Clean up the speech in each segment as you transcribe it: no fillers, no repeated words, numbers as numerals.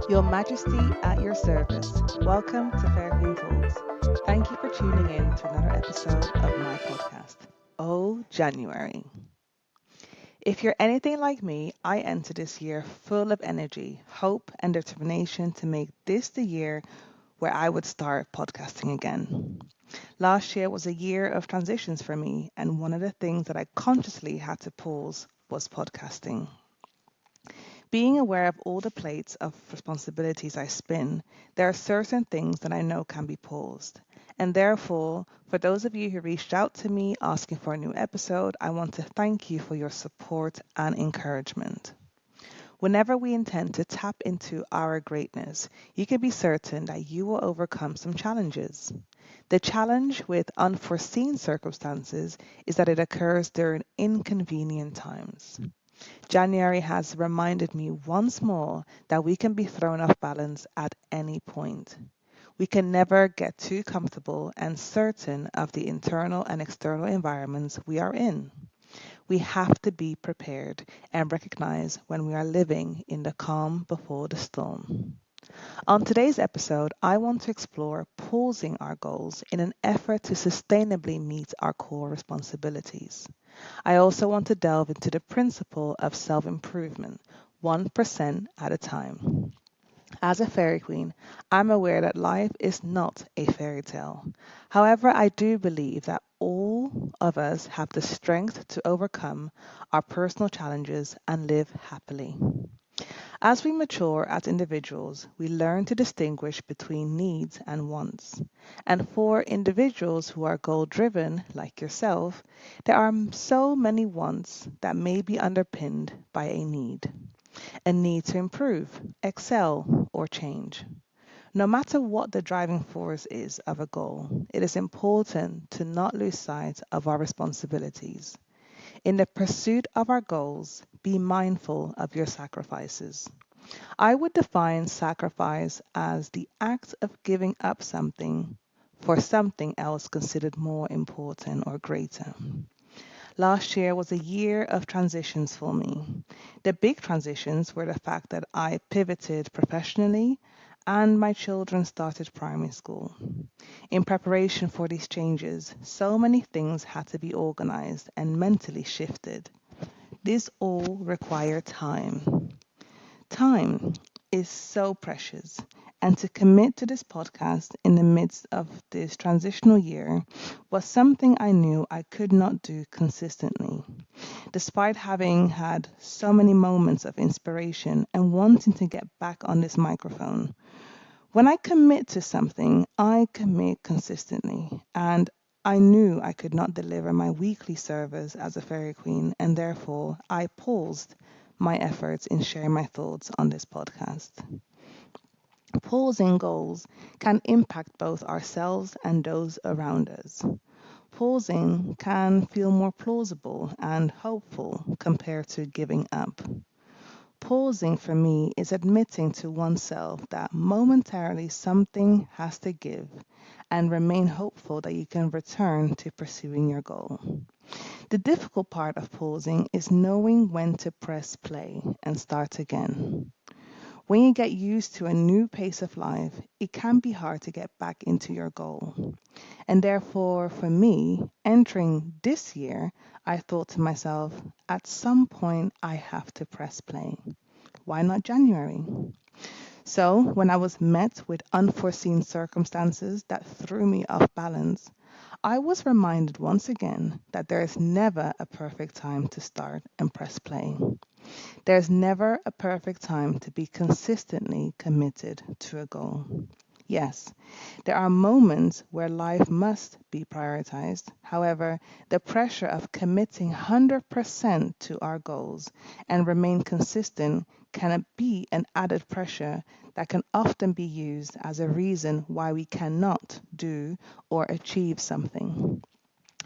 Your Majesty at your service. Welcome to Fair Queen Talks. Thank you for tuning in to another episode of my podcast. Oh, January. If you're anything like me, I enter this year full of energy, hope, and determination to make this the year where I would start podcasting again. Last year was a year of transitions for me, and one of the things that I consciously had to pause was podcasting. Being aware of all the plates of responsibilities I spin, there are certain things that I know can be paused. And therefore, for those of you who reached out to me asking for a new episode, I want to thank you for your support and encouragement. Whenever we intend to tap into our greatness, you can be certain that you will overcome some challenges. The challenge with unforeseen circumstances is that it occurs during inconvenient times. January has reminded me once more that we can be thrown off balance at any point. We can never get too comfortable and certain of the internal and external environments we are in. We have to be prepared and recognize when we are living in the calm before the storm. On today's episode, I want to explore pausing our goals in an effort to sustainably meet our core responsibilities. I also want to delve into the principle of self improvement, 1% at a time. As a fairy queen, I'm aware that life is not a fairy tale. However, I do believe that all of us have the strength to overcome our personal challenges and live happily. As we mature as individuals, we learn to distinguish between needs and wants. And for individuals who are goal driven, like yourself, there are so many wants that may be underpinned by a need to improve, excel, or change. No matter what the driving force is of a goal, it is important to not lose sight of our responsibilities. In the pursuit of our goals, be mindful of your sacrifices. I would define sacrifice as the act of giving up something for something else considered more important or greater. Last year was a year of transitions for me. The big transitions were the fact that I pivoted professionally and my children started primary school. In preparation for these changes, so many things had to be organized and mentally shifted. This all required time. Time is so precious, and to commit to this podcast in the midst of this transitional year was something I knew I could not do consistently. Despite having had so many moments of inspiration and wanting to get back on this microphone, when I commit to something, I commit consistently, and I knew I could not deliver my weekly service as a fairy queen, and therefore I paused my efforts in sharing my thoughts on this podcast. Pausing goals can impact both ourselves and those around us. Pausing can feel more plausible and hopeful compared to giving up. Pausing for me is admitting to oneself that momentarily something has to give and remain hopeful that you can return to pursuing your goal. The difficult part of pausing is knowing when to press play and start again. When you get used to a new pace of life, it can be hard to get back into your goal. And therefore, for me, entering this year, I thought to myself, at some point, I have to press play. Why not January? So, when I was met with unforeseen circumstances that threw me off balance, I was reminded once again that there is never a perfect time to start and press play. There's never a perfect time to be consistently committed to a goal. Yes, there are moments where life must be prioritized. However, the pressure of committing 100% to our goals and remain consistent can be an added pressure that can often be used as a reason why we cannot do or achieve something.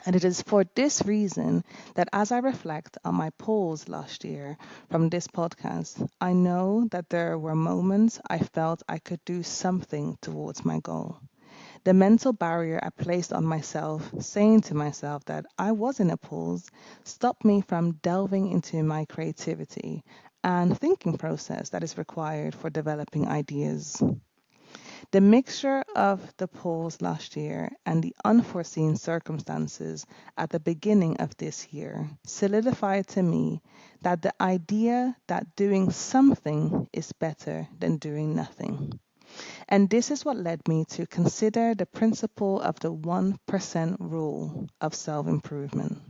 And it is for this reason that as I reflect on my pause last year from this podcast, I know that there were moments I felt I could do something towards my goal. The mental barrier I placed on myself, saying to myself that I was in a pause, stopped me from delving into my creativity and thinking process that is required for developing ideas. The mixture of the pause last year and the unforeseen circumstances at the beginning of this year solidified to me that the idea that doing something is better than doing nothing. And this is what led me to consider the principle of the 1% rule of self improvement.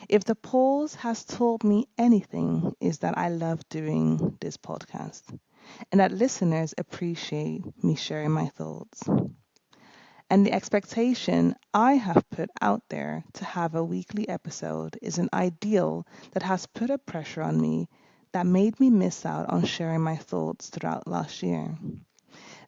If the pause has taught me anything, is that I love doing this podcast and that listeners appreciate me sharing my thoughts. And the expectation I have put out there to have a weekly episode is an ideal that has put a pressure on me that made me miss out on sharing my thoughts throughout last year.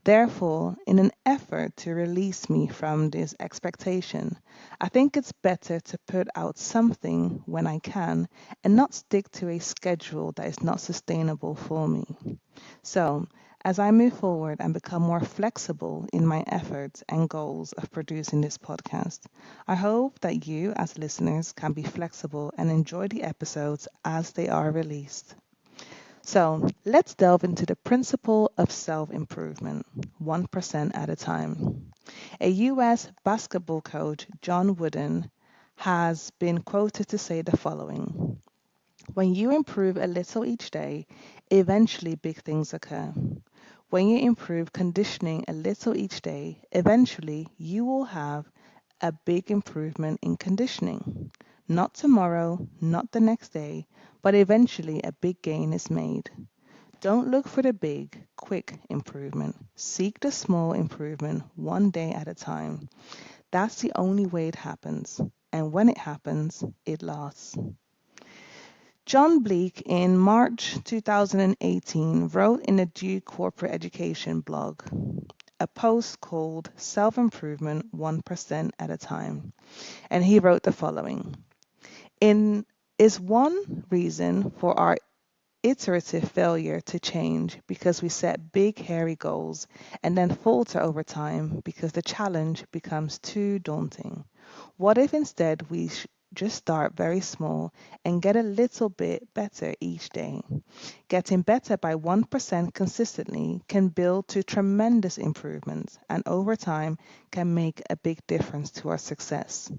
Therefore, in an effort to release me from this expectation, I think it's better to put out something when I can and not stick to a schedule that is not sustainable for me. So, as I move forward and become more flexible in my efforts and goals of producing this podcast, I hope that you, as listeners, can be flexible and enjoy the episodes as they are released. So let's delve into the principle of self improvement, 1% at a time. A US basketball coach, John Wooden, has been quoted to say the following: when you improve a little each day, eventually big things occur. When you improve conditioning a little each day, eventually you will have a big improvement in conditioning. Not tomorrow, not the next day, but eventually a big gain is made. Don't look for the big, quick improvement. Seek the small improvement one day at a time. That's the only way it happens. And when it happens, it lasts. John Bleak in March 2018 wrote in the Duke Corporate Education blog a post called Self Improvement 1% at a Time. And he wrote the following: In is one reason for our iterative failure to change because we set big, hairy goals and then falter over time because the challenge becomes too daunting. What if instead we just start very small and get a little bit better each day? Getting better by 1% consistently can build to tremendous improvements and over time can make a big difference to our success.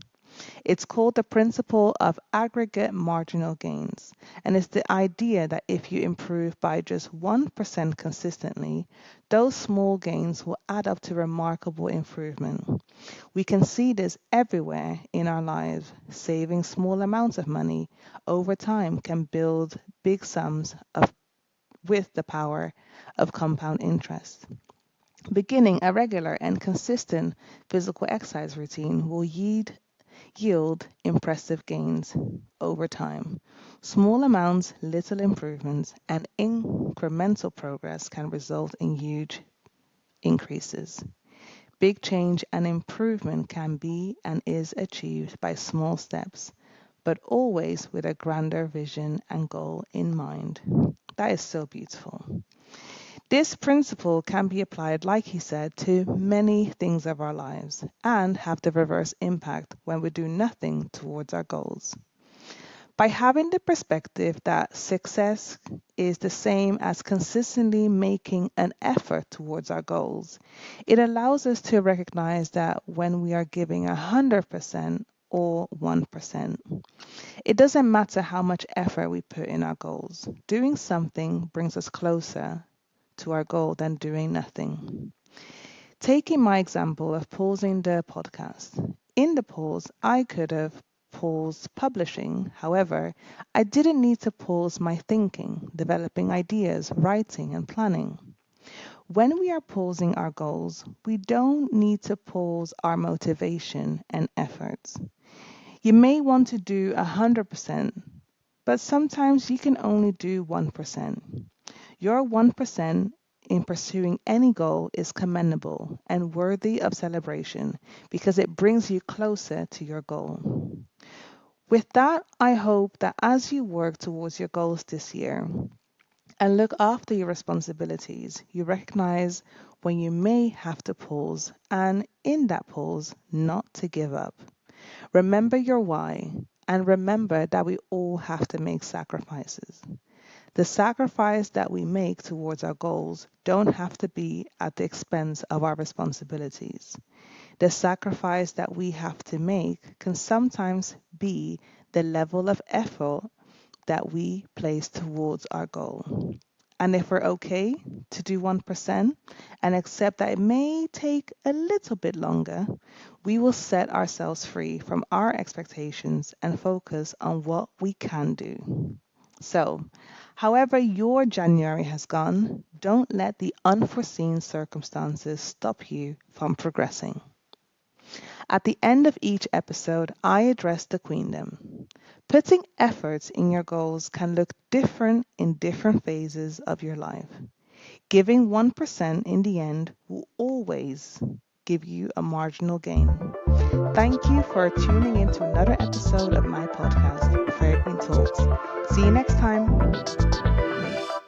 It's called the principle of aggregate marginal gains, and it's the idea that if you improve by just 1% consistently, those small gains will add up to remarkable improvement. We can see this everywhere in our lives. Saving small amounts of money over time can build big sums of with the power of compound interest. Beginning a regular and consistent physical exercise routine will yield impressive gains over time. Small amounts, little improvements, and incremental progress can result in huge increases. Big change and improvement can be and is achieved by small steps, but always with a grander vision and goal in mind. That is so beautiful. This principle can be applied, like he said, to many things of our lives and have the reverse impact when we do nothing towards our goals. By having the perspective that success is the same as consistently making an effort towards our goals, it allows us to recognize that when we are giving 100% or 1%, it doesn't matter how much effort we put in our goals. Doing something brings us closer to our goal than doing nothing. Taking my example of pausing the podcast. In the pause, I could have paused publishing. However, I didn't need to pause my thinking, developing ideas, writing, and planning. When we are pausing our goals, we don't need to pause our motivation and efforts. You may want to do 100%, but sometimes you can only do 1%. Your 1% in pursuing any goal is commendable and worthy of celebration because it brings you closer to your goal. With that, I hope that as you work towards your goals this year and look after your responsibilities, you recognize when you may have to pause and in that pause, not to give up. Remember your why and remember that we all have to make sacrifices. The sacrifice that we make towards our goals don't have to be at the expense of our responsibilities. The sacrifice that we have to make can sometimes be the level of effort that we place towards our goal. And if we're okay to do 1% and accept that it may take a little bit longer, we will set ourselves free from our expectations and focus on what we can do. So, however your January has gone, don't let the unforeseen circumstances stop you from progressing. At the end of each episode, I address the queendom. Putting efforts in your goals can look different in different phases of your life. Giving 1% in the end will always give you a marginal gain. Thank you for tuning in to another episode of my podcast, Fair Queen Talks. See you next time.